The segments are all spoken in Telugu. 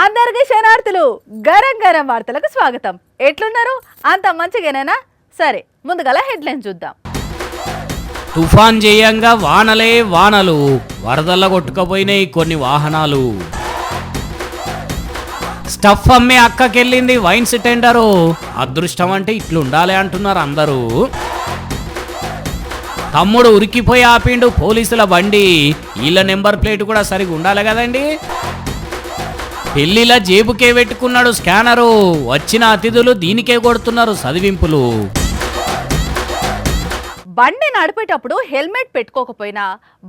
అందరికీ శనార్థులు గరం గరం వార్తలకు స్వాగతం. ఎట్లున్నారు? అంత మంచిగానేనా? సరే, ముందుగల హెడ్లైన్ చూద్దాం. తుఫాన్ చేయంగా వానలే వానలు, వరదల్ల కొట్టుకుపోయినాయి కొన్ని వాహనాలు. స్టఫ్ అమ్మే అక్కకెళ్ళింది వైన్స్ టెండరు. అదృష్టం అంటే ఇట్లుండాలి అంటున్నారు అందరూ. తమ్ముడు ఉరికిపోయి ఆపిండు పోలీసుల బండి. వీళ్ళ నెంబర్ ప్లేట్ కూడా సరిగా ఉండాలి కదండి. పెళ్లిలా జేబుకే పెట్టుకున్నాడు స్కానరు. వచ్చిన అతిథులు దీనికే కొడుతున్నారు చదివింపులు. బండి నడిపేటప్పుడు హెల్మెట్ పెట్టుకోకపోయినా,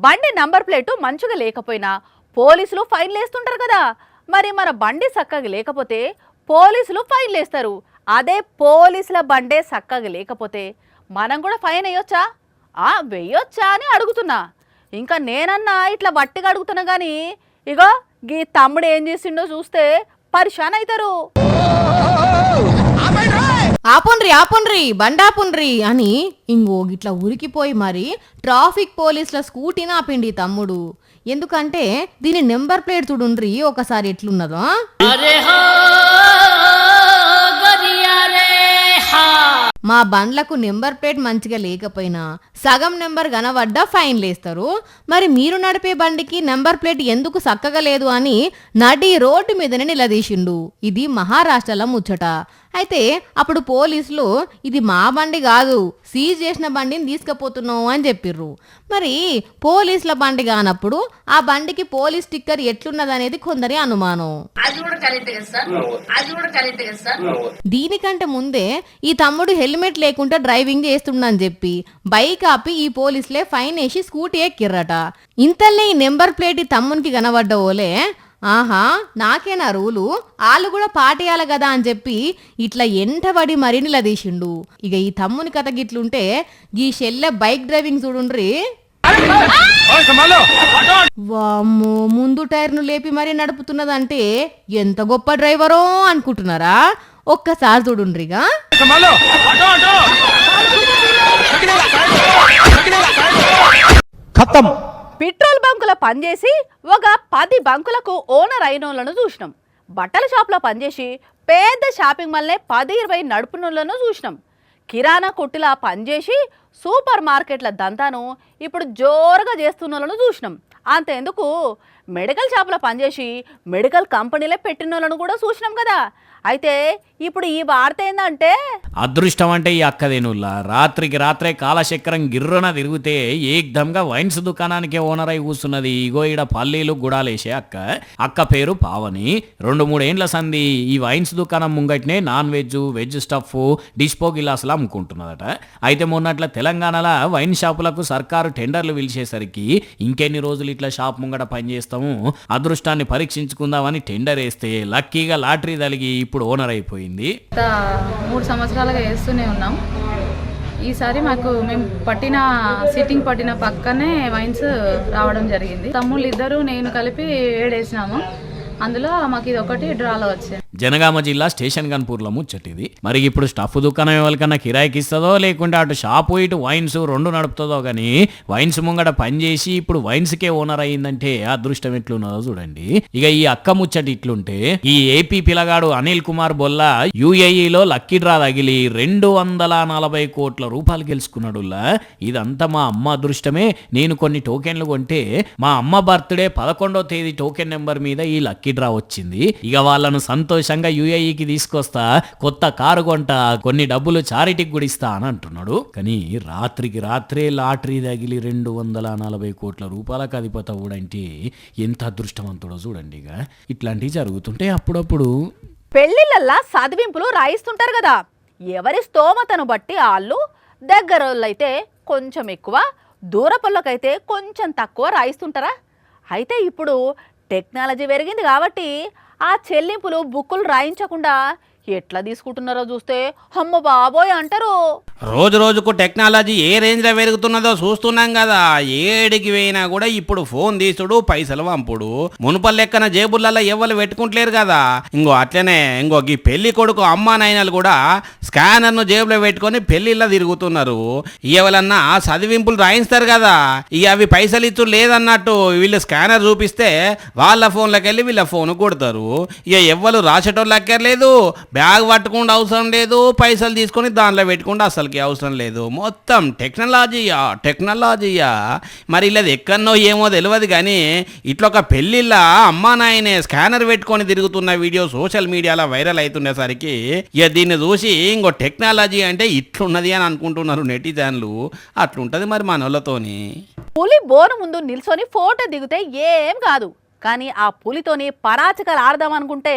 బండి నంబర్ ప్లేటు మంచిగా లేకపోయినా పోలీసులు ఫైన్లు వేస్తుంటారు కదా. మరి మన బండి చక్కగా లేకపోతే పోలీసులు ఫైన్లు వేస్తారు. అదే పోలీసుల బండే చక్కగా లేకపోతే మనం కూడా ఫైన్ వేయొచ్చా? వెయ్యొచ్చా అని అడుగుతున్నా. ఇంకా నేనన్నా ఇట్లా బట్టిగా అడుగుతున్నా కానీ ఇగో గీ తమ్ముడు ఏం చేసిండో చూస్తే పరిశాన్ అవుతారు. ఆపుండ్రి బండాపుండ్రి అని ఇంకో గిట్లా ఉరికిపోయి మరి ట్రాఫిక్ పోలీసుల స్కూటీని ఆపిండి తమ్ముడు. ఎందుకంటే దీని నెంబర్ ప్లేట్ చూడుండ్రి ఒకసారి ఎట్లున్నదో. మా బండ్లకు నెంబర్ ప్లేట్ మంచిగా లేకపోయినా సగం నెంబర్ కనబడ్డా ఫైన్లు వేస్తారు. మరి మీరు నడిపే బండికి నెంబర్ ప్లేట్ ఎందుకు చక్కగా లేదు అని నడి రోడ్డు మీదనే నిలదీసిండు. ఇది మహారాష్ట్రలో ముచ్చట. అయితే అప్పుడు పోలీసులు ఇది మా బండి కాదు, సీజ్ చేసిన బండిని తీసుకుపోతున్నావు అని చెప్పిర్రు. మరి పోలీసుల బండి కానప్పుడు ఆ బండికి పోలీస్ స్టిక్కర్ ఎట్లున్నదనేది కొందరి అనుమానం. దీనికంటే ముందే ఈ తమ్ముడు హెల్మెట్ లేకుండా డ్రైవింగ్ చేస్తుండని చెప్పి బైక్ ఆపి ఈ పోలీసులే ఫైన్ వేసి స్కూటీ ఎక్కిర్రట. ఇంతల్నే ఈ నెంబర్ ప్లేట్ ఈ తమ్మునికి కనబడ్డ ఓలే ఆహా నాకేనా రూలు, వాళ్ళు కూడా పాటేయాలి కదా అని చెప్పి ఇట్లా ఎంటబడి మరీ నిలదీసిండు. ఇక ఈ తమ్ముని కథ గిట్లుంటే ఈ షెల్లె బైక్ డ్రైవింగ్ చూడుండ్రి. వామ్మో, ముందు టైర్ను లేపి మరీ నడుపుతున్నదంటే ఎంత గొప్ప డ్రైవరో అనుకుంటున్నారా? ఒక్కసారి చూడుండ్రిగా. పెట్రోల్ బంకుల పనిచేసి ఒక 10 బంకులకు ఓనర్ అయినోళ్లను చూసినాం. బట్టల షాప్లో పనిచేసి పెద్ద షాపింగ్ మాల్నే 10-20 నడుపునోళ్లను చూసినాం. కిరాణా కొట్టులా పనిచేసి సూపర్ మార్కెట్ల దంతాను ఇప్పుడు జోరుగా చేస్తున్నోళ్లను చూసినాం. అంతెందుకు మెడికల్ షాప్లో పనిచేసి మెడికల్ కంపెనీలే పెట్టినోళ్లను కూడా చూసినాం కదా. అయితే ఇప్పుడు ఈ వార్త ఏందంటే అదృష్టం అంటే ఈ అక్కదేనుల్లా రాత్రికి రాత్రే కాలచక్రం గిర్రన తిరిగితే ఏకదంగా వైన్స్ దుకాణానికే ఓనర్ అయి కూస్తున్నది. ఇగో ఈడ పల్లీలు గుడాలేసే అక్క పేరు పావని. 2-3 ఏండ్ల సంది ఈ వైన్స్ దుకాణం ముంగట్నే నాన్ వెజ్, వెజ్ స్టఫ్, డిస్పో గిలాసులు అమ్ముకుంటున్నదట. అయితే మొన్నట్ల తెలంగాణలో వైన్ షాపులకు సర్కారు టెండర్లు పిలిచేసరికి ఇంకెన్ని రోజులు ఇట్లా షాప్ ముంగట పనిచేస్తాము, అదృష్టాన్ని పరీక్షించుకుందామని టెండర్ వేస్తే లక్కీగా లాటరీ తలిగి ఇప్పుడు ఓనర్ అయిపోయింది. 3 సంవత్సరాలుగా వేస్తూనే ఉన్నాం. ఈసారి మేము సిట్టింగ్ పట్టిన పక్కనే వైన్స్ రావడం జరిగింది. తమ్ముళ్ళు ఇద్దరు నేను కలిపి 7 వేసినాము. అందులో మాకు ఇది ఒకటి డ్రాలో వచ్చింది. జనగామ జిల్లా స్టేషన్ గన్పూర్లో ముచ్చటిది. మరి ఇప్పుడు స్టఫ్ దుకాణం ఎవరికన్నా కిరాయికి ఇస్తుందో లేకుంటే అటు షాపు ఇటు వైన్స్ 2 నడుపుతుందో కానీ వైన్స్ ముంగట పనిచేసి ఇప్పుడు వైన్స్కే ఓనర్ అయ్యిందంటే అదృష్టం ఎట్లున్నదో చూడండి. ఇక ఈ అక్క ముచ్చటి ఇట్లుంటే ఈ ఏపీ పిల్లగాడు అనిల్ కుమార్ బొల్లా యుఏఈలో లక్కీ డ్రా తగిలి 240 కోట్ల రూపాయలు గెలుచుకున్నాడు. ఇదంతా మా అమ్మ అదృష్టమే. నేను కొన్ని టోకెన్లు కొంటే మా అమ్మ బర్త్డే 11వ తేదీ టోకెన్ నెంబర్ మీద ఈ లక్కీ డ్రా వచ్చింది. ఇక వాళ్ళను సంతోషంగా యుఏఈకి తీసుకొస్తా, కొత్త కారు కొంట, కొన్ని డబ్బులు చారిటీకి కూడా ఇస్తా అని అంటున్నాడు. కానీ రాత్రికి రాత్రే లాటరీ తగిలి 240 కోట్ల రూపాయలకు అధిపతి కూడా ఎంత అదృష్టవంతుడో చూడండి. ఇక ఇట్లాంటివి జరుగుతుంటే అప్పుడప్పుడు పెళ్లిళ్ళల్లా చదివింపులు రాయిస్తుంటారు కదా. ఎవరి స్తోమతను బట్టి వాళ్ళు దగ్గరోళ్ళైతే కొంచెం ఎక్కువ, దూరపల్లకైతే కొంచెం తక్కువ రాయిస్తుంటారా. అయితే ఇప్పుడు టెక్నాలజీ పెరిగింది కాబట్టి ఆ చెల్లింపులు బుక్కులు రాయించకుండా ఎట్లా తీసుకుంటున్నారో చూస్తే అమ్మ బాబోయ్ అంటారు. రోజు రోజుకు టెక్నాలజీ ఏ రేంజ్లో పెరుగుతున్నదో చూస్తున్నాం కదా. ఏడికి పోయినా కూడా ఇప్పుడు ఫోన్ తీసుడు, పైసలు పంపుడు. మునుపల్ లెక్కన జేబులలో ఎవ్వరు పెట్టుకుంటలేరు కదా. అట్లనే ఈ పెళ్లి కొడుకు అమ్మా నాయనలు కూడా స్కానర్ను జేబులో పెట్టుకొని పెళ్లిళ్ళ తిరుగుతున్నారు. ఎవరన్నా చదివింపులు రాయిస్తారు కదా, అవి పైసలు ఇచ్చు లేదన్నట్టు వీళ్ళు స్కానర్ చూపిస్తే వాళ్ళ ఫోన్లోకి వెళ్ళి వీళ్ళ ఫోన్ కొడతారు. ఎవ్వరు రాసేటోళ్ళు అక్కర్లేదు, బ్యాగ్ పట్టుకుండా అవసరం లేదు, పైసలు తీసుకొని దాంట్లో పెట్టుకుంటే అసలుకి అవసరం లేదు. మొత్తం టెక్నాలజీయా. మరి ఇలా ఎక్కడనో ఏమో తెలియదు కానీ ఇట్లా ఒక పెళ్లిళ్ళ అమ్మా నాయనే స్కానర్ పెట్టుకొని తిరుగుతున్న వీడియో సోషల్ మీడియాలో వైరల్ అవుతుండేసరికి దీన్ని చూసి టెక్నాలజీ అంటే ఇట్లున్నది అని అనుకుంటున్నారు నెటిజన్లు. అట్లుంటది మరి మనోళ్ళతోని. పులి బోను ముందు నిల్చొని ఫోటో దిగితే ఏం కాదు, కానీ ఆ పులితోని పరాచకాలు ఆడదాం అనుకుంటే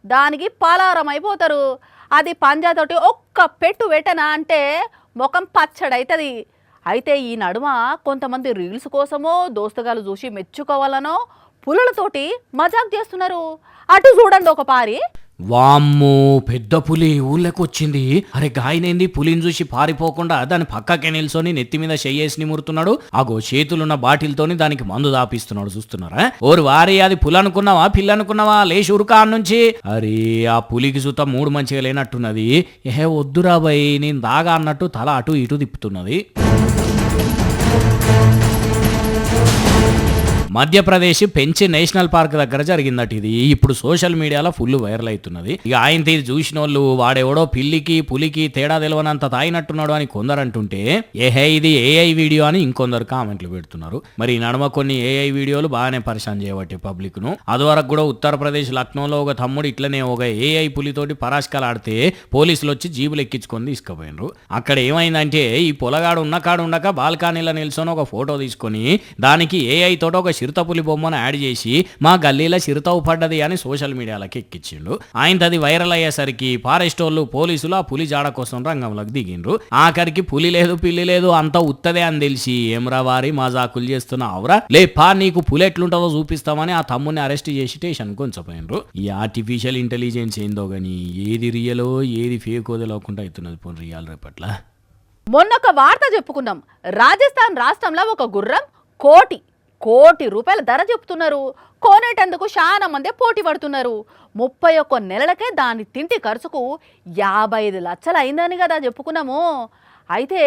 దానికి పలారం అయిపోతారు. అది పంజాతోటి ఒక్క పెట్టు పెట్టనా అంటే ముఖం పచ్చడైతుంది. అయితే ఈ నడుమ కొంతమంది రీల్స్ కోసమో దోస్తుగాలు చూసి మెచ్చుకోవాలనో పులులతోటి మజాక్ చేస్తున్నారు. అటు చూడండి ఒక పారి. వామ్మో, పెద్ద పులి ఊళ్ళకి వచ్చింది. అరే గాయనేంది, పులిని చూసి పారిపోకుండా దాని పక్కకే నిల్చొని నెత్తి మీద చెయ్యేసి నిమురుతున్నాడు. అగో చేతులున్న బాటిల్తోని దానికి మందు దాపిస్తున్నాడు. చూస్తున్నారా? ఓరు వారి, అది పులి అనుకున్నావా పిల్ల అనుకున్నావా? లేచి ఉరుకా నుంచి. అరే ఆ పులికి సుత మూడు మంచిగా లేనట్టున్నది. వద్దురా బాయ్ నేను దాగా అన్నట్టు తల అటు ఇటు తిప్పుతున్నది. మధ్యప్రదేశ్ పెంచ్ నేషనల్ పార్క్ దగ్గర జరిగిందట ఇది. ఇప్పుడు సోషల్ మీడియాలో ఫుల్ వైరల్ అవుతున్నది. ఆయన ఇది చూసిన వాళ్ళు వాడెవడో పిల్లికి పులికి తేడా తెలియనంత తాగినట్టున్నాడు అని కొందరు అంటుంటే ఇది ఏఐ వీడియో అని ఇంకొందరు కామెంట్లు పెడుతున్నారు. మరి ఈ నడుమ కొన్ని ఏఐ వీడియోలు బాగానే పరిశాన్ చేయబట్టి పబ్లిక్ ను. అదివరకు కూడా ఉత్తరప్రదేశ్ లక్నోలో ఒక తమ్ముడు ఇట్లనే ఒక ఏఐ పులితోటి పరాష్కాలు ఆడితే పోలీసులు వచ్చి జీబులు ఎక్కించుకొని తీసుకుపోయినరు. అక్కడ ఏమైందంటే ఈ పొలగాడు ఉన్న కాడు ఉండక బాల్కనీలో నిల్చొని ఒక ఫోటో తీసుకొని దానికి ఏఐ తోట ఒక చిరుతపులి బొమ్మను యాడ్ చేసి మా గల్లీలో చిరుతవు పడ్డది అని సోషల్ మీడియాలోకి ఎక్కించిండు. ఆయనది వైరల్ అయ్యేసరికి ఫారెస్ట్ వాళ్ళు పోలీసులు ఆ పులి జాడ కోసం రంగంలోకి దిగిండ్రు. ఆఖరికి పులి లేదు పిల్లి లేదు అంతా ఉత్తదే అని తెలిసి ఏమ్రా వారి మజాకులు చేస్తున్నావురా, లేపా నీకు పులి ఎట్లుంటుందో చూపిస్తామని ఆ తమ్ముని అరెస్ట్ చేసి స్టేషన్కి ఉంచపోయినరు. ఈ ఆర్టిఫిషియల్ ఇంటెలిజెన్స్ ఏందో గానీ ఏది రియలో ఏది ఫేకో తెలియకుండా అవుతున్నది పోనీ రియల్ రేపట్ల. మొన్నొక వార్త చెప్పుకున్నాం. రాజస్థాన్ రాష్ట్రంలో ఒక గుర్రం కోటి రూపాయల ధర చెప్తున్నారు. కొనేటందుకు చాలా మంది పోటీ పడుతున్నారు. 31 నెలలకే దాని తింటి ఖర్చుకు 55 లక్షలు అయిందని కదా చెప్పుకున్నాము. అయితే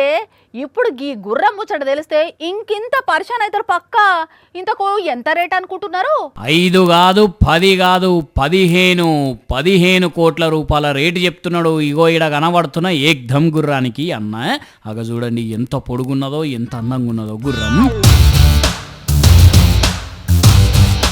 ఇప్పుడు ఈ గుర్రం ముచ్చట తెలిస్తే ఇంకింత పరిశాన్ అవుతారు పక్కా. ఇంతకు ఎంత రేట్ అనుకుంటున్నారు? 5 కాదు 10 కాదు 15 కోట్ల రూపాయల రేటు చెప్తున్నాడు. ఇగో ఈడ కనబడుతున్న ఏక్దమ్ గుర్రానికి అన్న. అగ చూడండి ఎంత పొడుగున్నదో ఎంత అందంగా ఉన్నదో గుర్రం.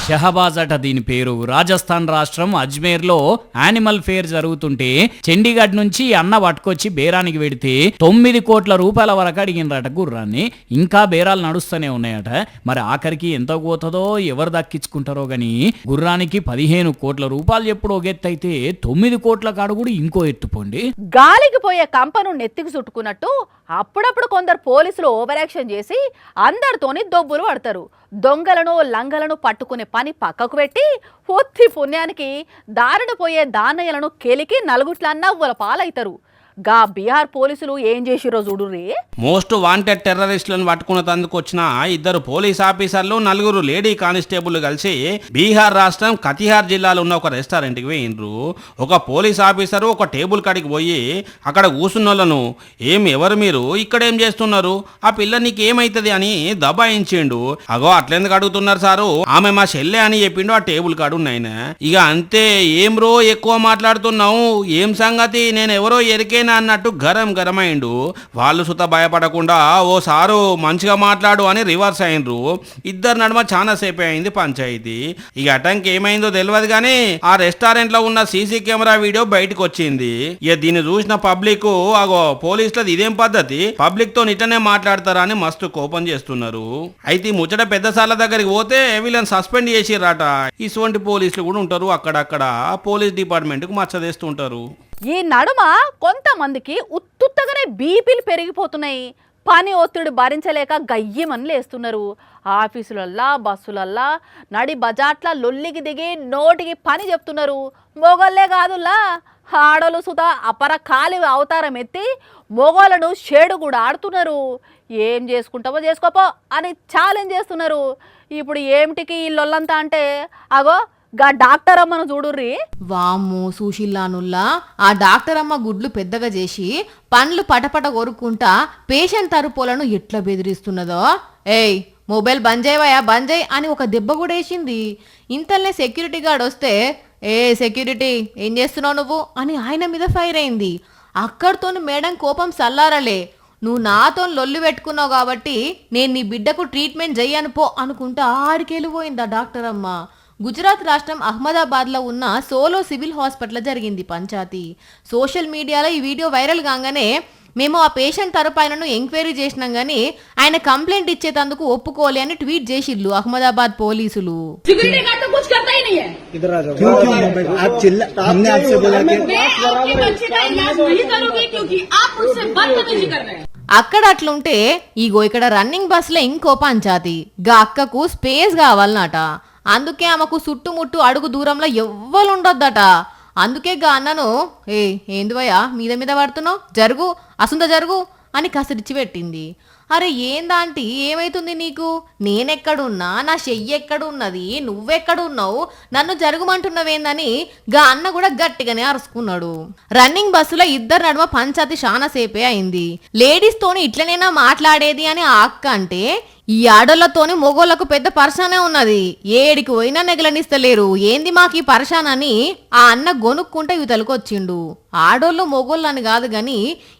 షహబాజ్ అట దీని పేరు. రాజస్థాన్ రాష్ట్రం అజ్మేర్లో యానిమల్ ఫేర్ జరుగుతుంటే చండీగఢ్ నుంచి అన్న పట్టుకొచ్చి బేరానికి పెడితే 9 కోట్ల రూపాయల వరకు అడిగినరట గుర్రాన్ని. ఇంకా బేరాలు నడుస్తూనే ఉన్నాయట. మరి ఆఖరికి ఎంత పోతుందో ఎవరు దక్కించుకుంటారో గాని గుర్రానికి 15 కోట్ల రూపాయలు ఎప్పుడు ఒక ఎత్తు అయితే 9 కోట్ల కాడు కూడా ఇంకో ఎత్తుపోండి. గాలికి పోయే కంపను నెత్తికి చుట్టుకున్నట్టు అప్పుడప్పుడు కొందరు పోలీసులు ఓవర్ యాక్షన్ చేసి అందరితోని దొబ్బులు పడతారు. దొంగలను లంగలను పట్టుకునే పని పక్కకు పెట్టి పొత్తి పుణ్యానికి దారిన పోయే దానయ్యలను కెలికి నలుగుట్ల నవ్వుల పాలైతారు. గా బీహార్ పోలీసులు ఏం చేసిరో చూడుర్రి. మోస్ట్ వాంటెడ్ టెర్రరిస్టులను పట్టుకునేందుకు వచ్చిన 2 పోలీస్ ఆఫీసర్లు 4 లేడీ కానిస్టేబుల్ కలిసి బీహార్ రాష్ట్రం కతిహార్ జిల్లాలో ఉన్న ఒక రెస్టారెంట్కి పోయిండ్రు. ఒక పోలీస్ ఆఫీసరు ఒక టేబుల్ కాడికి పోయి అక్కడ కూసున్నోళ్ళను ఎవరు మీరు ఇక్కడేం చేస్తున్నారు, ఆ పిల్ల నీకు ఏమైతుంది అని దబాయించిండు. అగో అట్లెందుకు అడుగుతున్నారు సారు, ఆమె మా చెల్లె అని చెప్పిండు ఆ టేబుల్ కాడు ఉన్నాయన. ఇక అంతే, ఏం రో ఎక్కువ మాట్లాడుతున్నావు, ఏం సంగతి, నేను ఎవరో ఎరికే అన్నట్టు గరమైండు. వాళ్ళు సుత భయపడకుండా ఓ సారు మంచిగా మాట్లాడు అని రివర్స్ అయినరు. ఇద్దరు నడుమ చాలా సేపు అయింది పంచాయతీ. ఇక అటంకి ఏమైందో తెలియదు కానీ ఆ రెస్టారెంట్ లో ఉన్న సీసీ కెమెరా వీడియో బయటకు వచ్చింది. ఇక దీన్ని చూసిన పబ్లిక్ అగో పోలీసులది ఇదేం పద్ధతి, పబ్లిక్ తో ఇట్లనే మాట్లాడతారా అని మస్తు కోపం చేస్తున్నారు. అయితే ముచ్చట పెద్దసార్ల దగ్గరికి పోతే వీళ్ళని సస్పెండ్ చేసిర్రట. ఇటువంటి పోలీసులు కూడా ఉంటారు అక్కడక్కడ, పోలీస్ డిపార్ట్మెంట్ కు మచ్చదేస్తుంటారు. ఈ నడుమ కొంతమందికి ఉత్తుత్తగానే బీపీలు పెరిగిపోతున్నాయి. పని ఒత్తిడి భరించలేక గయ్యమని లేస్తున్నారు. ఆఫీసులల్లా బస్సులల్లా నడి బజాట్ల లొల్లికి దిగి నోటికి పని చెప్తున్నారు. మొగల్లే కాదుల్లా ఆడలు సుధా అపర కాలి అవతారం ఎత్తి మొగోళ్ళను షేడు కూడా ఆడుతున్నారు. ఏం చేసుకుంటావో చేసుకోపో అని ఛాలెంజ్ చేస్తున్నారు. ఇప్పుడు ఏమిటికి ఈ లొల్లంతా అంటే అగో గా డాక్టర్ అమ్మను చూడుర్రి. వామ్ము సుశీలానుల్లా ఆ డాక్టర్ అమ్మ గుడ్లు పెద్దగా చేసి పండ్లు పటపట కొరుక్కుంటా పేషెంట్ తరుపోలను ఎట్లా బెదిరిస్తున్నదో. ఏయ్ మొబైల్ బంద్ చేయవయా బంద్ చేయి అని ఒక దెబ్బ కూడా వేసింది. ఇంతల్నే సెక్యూరిటీ గార్డ్ వస్తే ఏ సెక్యూరిటీ ఏం చేస్తున్నావు నువ్వు అని ఆయన మీద ఫైర్ అయింది. అక్కడితోని మేడం కోపం సల్లారలే. నువ్వు నాతో లొల్లు పెట్టుకున్నావు కాబట్టి నేను నీ బిడ్డకు ట్రీట్మెంట్ చెయ్యను పో అనుకుంటా ఆడికెళ్ళిపోయింది ఆ డాక్టర్ అమ్మ. గుజరాత్ రాష్ట్రం అహ్మదాబాద్లో ఉన్న సోలో సివిల్ హాస్పిటల్ జరిగింది పంచాయతీ. సోషల్ మీడియాలో ఈ వీడియో వైరల్ కాగానే మేము ఆ పేషెంట్ తరపును ఎంక్వైరీ చేసినాం కానీ ఆయన కంప్లైంట్ ఇచ్చేటందుకు ఒప్పుకోలే అని ట్వీట్ చేసిల్లు అహ్మదాబాద్ పోలీసులు. అక్కడ అట్లుంటే ఇగో ఇక్కడ రన్నింగ్ బస్సులో ఇంకో పంచాయతీ. గా అక్కకు స్పేస్ కావాలన్నట. అందుకే ఆమెకు చుట్టుముట్టు అడుగు దూరంలో ఎవ్వరు ఉండొద్దట. అందుకే గా అన్నను ఏందివయ్యా మీద మీద పడుతున్నావు జరుగు అసుంద జరుగు అని కసిరిచ్చి పెట్టింది. అరే ఏందాంటి ఏమైతుంది నీకు? నేనెక్కడున్నా నా చెయ్యి ఎక్కడున్నది నువ్వెక్కడున్నావు నన్ను జరుగుమంటున్నావేందని గా అన్న కూడా గట్టిగానే అరుచుకున్నాడు. రన్నింగ్ బస్సులో ఇద్దరు నడుమ పంచాయతీ చాలా సేపే అయింది. లేడీస్ తోని ఇట్లనైనా మాట్లాడేది అని ఆ అక్క అంటే ఈ ఆడోళ్లతోని మొగోళ్లకు పెద్ద పర్షానే ఉన్నది. ఏడికి పోయినా నెగలనిస్తలేరు ఏంది మాకు ఈ పర్షాన్ అని ఆ అన్న గొనుక్కుంటే ఇవతలకు వచ్చిండు. ఆడోళ్ళు మొగోళ్ళు అని కాదు గాని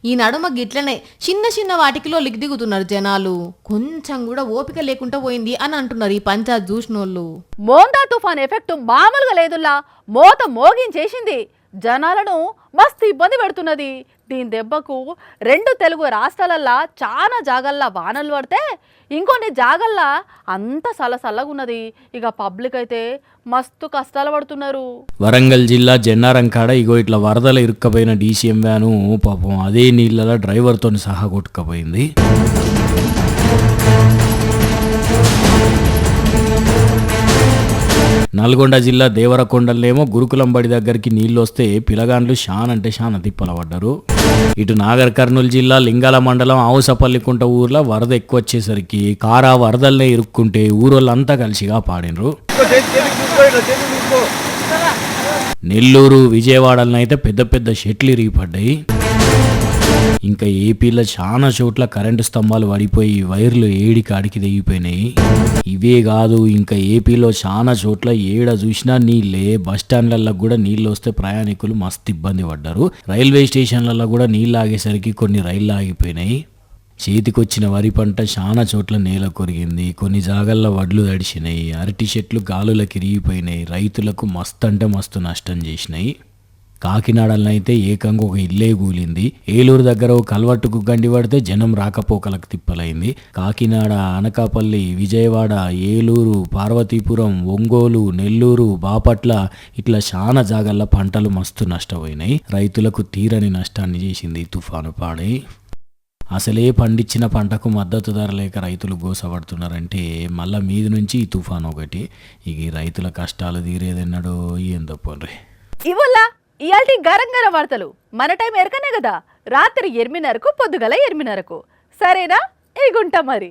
ఈ నడుమ గిట్లనే చిన్న చిన్న వాటికిలో దిగుతున్నారు జనాలు. కొంచెం కూడా ఓపిక లేకుండా పోయింది అని అంటున్నారు ఈ పంచాయత్ చూసినోళ్ళు. మోందా తుఫాన్ ఎఫెక్ట్ మామూలుగా లేదులా మోత మోగించేసింది. జనాలను మస్తు ఇబ్బంది పెడుతున్నది. దీని దెబ్బకు 2 తెలుగు రాష్ట్రాలల్లా చాలా జాగల్లా వానలు పడితే ఇంకొన్ని జాగల్లా అంత సలసల్లగున్నది. ఇక పబ్లిక్ అయితే మస్తు కష్టాలు పడుతున్నారు. వరంగల్ జిల్లా జన్నారం కాడ ఇగో ఇట్లా వరదలు ఇరుక్కపోయిన డీసీఎం వ్యాను పాపం అదే నీళ్ళలో డ్రైవర్తో సహా కొట్టుకపోయింది. నల్గొండ జిల్లా దేవరకొండలేమో గురుకులం బడి దగ్గరికి నీళ్ళు వస్తే పిలగాండ్లు అంటే శాన తిప్పలబడ్డారు. ఇటు నాగర్ కర్నూలు జిల్లా లింగాల మండలం ఆవుసపల్లికుంట ఊర్లో వరద ఎక్కువ వచ్చేసరికి కారా వరదల్నే ఇరుక్కుంటే ఊరోళ్ళంతా కలిసిగా పాడినరు. నెల్లూరు విజయవాడలను అయితే పెద్ద పెద్ద షెట్లు ఇరిగిపడ్డాయి. ఇంకా ఏపీలో చాలా చోట్ల కరెంటు స్తంభాలు పడిపోయి వైర్లు ఏడికాడికి తెగిపోయినాయి. ఇవే కాదు ఇంకా ఏపీలో చాలా చోట్ల ఏడ చూసినా నీళ్ళే. బస్టాండ్లలో కూడా నీళ్ళు వస్తే ప్రయాణికులు మస్తు ఇబ్బంది పడ్డారు. రైల్వే స్టేషన్లలో కూడా నీళ్ళు ఆగేసరికి కొన్ని రైళ్లు ఆగిపోయినాయి. చేతికొచ్చిన వరి పంట చాలా చోట్ల నేల కొరిగింది. కొన్ని జాగల్లో వడ్లు తడిసినాయి. అరటి చెట్లు గాలులకు ఇరిగిపోయినాయి. రైతులకు మస్తు అంటే మస్తు నష్టం చేసినాయి. కాకినాడలో అయితే ఏకంగా ఒక ఇల్లే కూలింది. ఏలూరు దగ్గర ఒక కల్వట్టుకు గండి పడితే జనం రాకపోకలకు తిప్పలైంది. కాకినాడ, అనకాపల్లి, విజయవాడ, ఏలూరు, పార్వతీపురం, ఒంగోలు, నెల్లూరు, బాపట్ల ఇట్లా చాలా జాగల్లో పంటలు మస్తు నష్టపోయినాయి. రైతులకు తీరని నష్టాన్ని చేసింది తుఫాను పాడై. అసలే పండించిన పంటకు మద్దతు ధర లేక రైతులు గోసపడుతున్నారంటే మళ్ళా మీది నుంచి ఈ తుఫాను ఒకటి. ఇక ఈ రైతుల కష్టాలు తీరేదన్నాడో ఏందో పోన్రే. ఇవల్ల ఇయాల్టి గరం గరం వార్తలు మన టైం ఎరకనే కదా. రాత్రి 8:30కు పొద్దుగల 8:30కు. సరేనా? ఈ గుంట మరి.